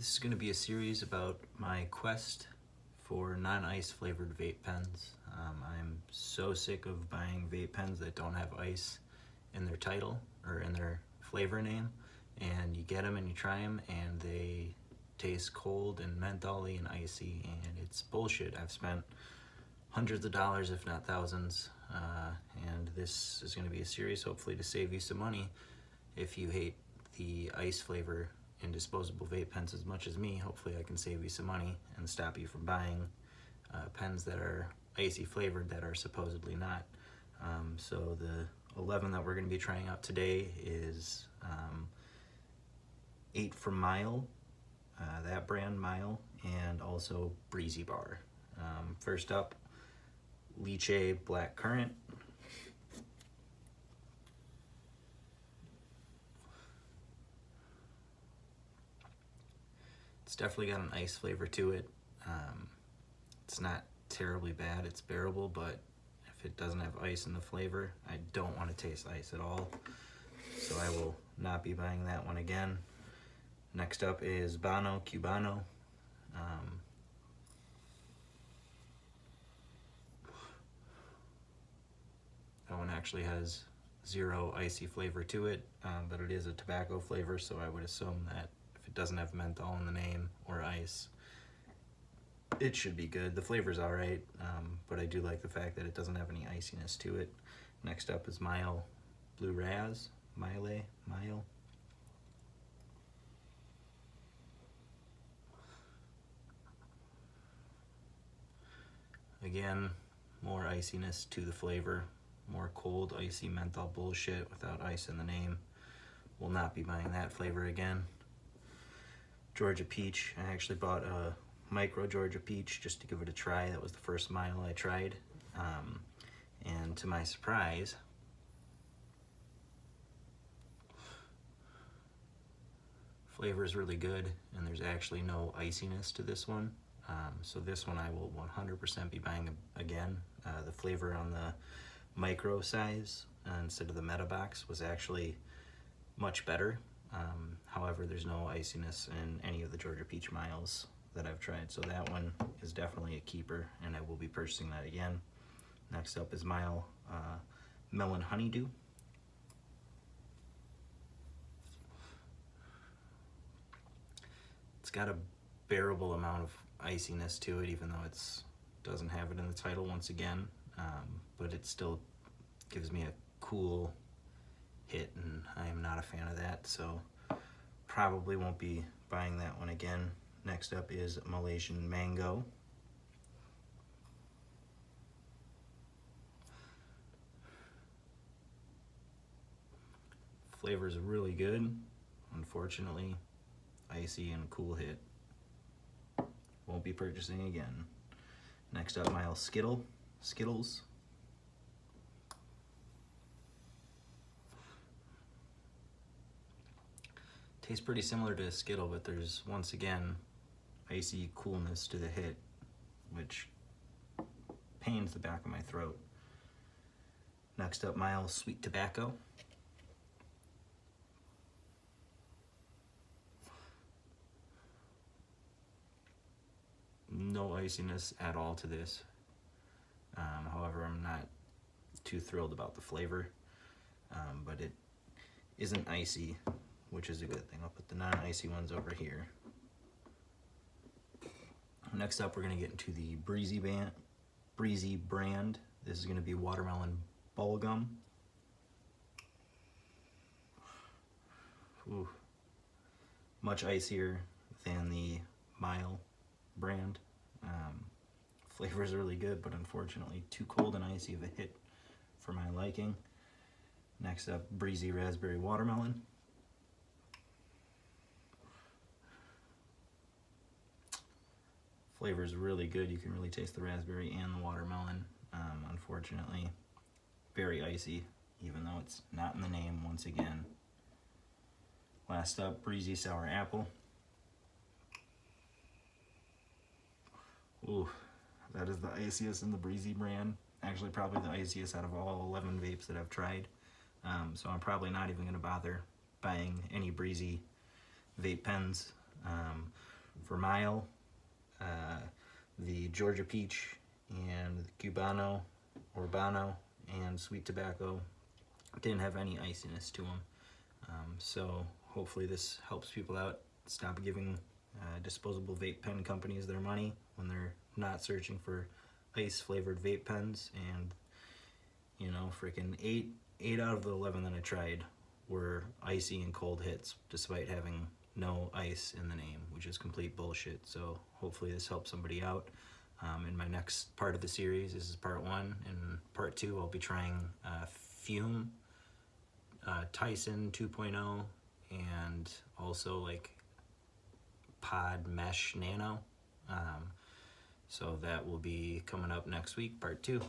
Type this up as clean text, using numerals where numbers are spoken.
This is going to be a series about my quest for non-ice flavored vape pens. I'm so sick of buying vape pens that don't have ice in their title or in their flavor name, and you get them and you try them and they taste cold and mentholy and icy, and it's bullshit. I've spent hundreds of dollars, if not thousands, and this is going to be a series hopefully to save you some money if you hate the ice flavor in disposable vape pens as much as me. Hopefully I can save you some money and stop you from buying pens that are icy flavored that are supposedly not. So the 11 that we're going to be trying out today is 8 from Mylé, that brand Mylé, and also Breezy Bar. First up, Lychee Black Currant. It's definitely got an ice flavor to it. It's not terribly bad, it's bearable, but if it doesn't have ice in the flavor, I don't want to taste ice at all. So I will not be buying that one again. Next up is Bano, Cubano. That one actually has zero icy flavor to it, but it is a tobacco flavor, so I would assume that if it doesn't have menthol in the name or ice, it should be good. The flavor's alright, but I do like the fact that it doesn't have any iciness to it. Next up is Mylé Blue Raz, Mylé. Again, more iciness to the flavor, more cold, icy menthol bullshit without ice in the name. Will not be buying that flavor again. Georgia Peach. I actually bought a micro Georgia Peach just to give it a try. That was the first Mylé I tried. And to my surprise, flavor is really good, and there's actually no iciness to this one. So this one I will 100% be buying again. The flavor on the micro size instead of the meta box was actually much better. However, there's no iciness in any of the Georgia Peach Mylés that I've tried, so that one is definitely a keeper, and I will be purchasing that again. Next up is Mylé Melon Honeydew. It's got a bearable amount of iciness to it, even though it doesn't have it in the title once again, but it still gives me a cool hit, and I am not a fan of that, so probably won't be buying that one again. Next up is Malaysian Mango. Flavor is really good. Unfortunately, icy and cool hit. Won't be purchasing again. Next up, Mylé Skittles. Tastes pretty similar to a Skittle, but there's once again icy coolness to the hit, which pains the back of my throat. Next up, Mylé Sweet Tobacco. No iciness at all to this. However, I'm not too thrilled about the flavor, but it isn't icy, which is a good thing. I'll put the non-icy ones over here. Next up, we're going to get into the Breezy brand. This is going to be Watermelon Bubblegum. Ooh. Much icier than the Mylé brand. Flavor is really good, but unfortunately too cold and icy of a hit for my liking. Next up, Breezy Raspberry Watermelon. Flavor is really good. You can really taste the raspberry and the watermelon. Unfortunately, very icy, even though it's not in the name once again. Last up, Breezy Sour Apple. Ooh, that is the iciest in the Breezy brand. Actually, probably the iciest out of all 11 vapes that I've tried. So I'm probably not even going to bother buying any Breezy vape pens. for Mylé, the Georgia Peach, and Cubano or Bano, and Sweet Tobacco didn't have any iciness to them. So hopefully this helps people out. Stop giving disposable vape pen companies their money when they're not searching for ice flavored vape pens. And you know, freaking eight out of the 11 that I tried were icy and cold hits, despite having no ice in the name, which is complete bullshit. So hopefully this helps somebody out. In my next part of the series, this is part 1. In part 2, I'll be trying Fume, Tyson 2.0, and also like Pod Mesh Nano. So that will be coming up next week, part 2.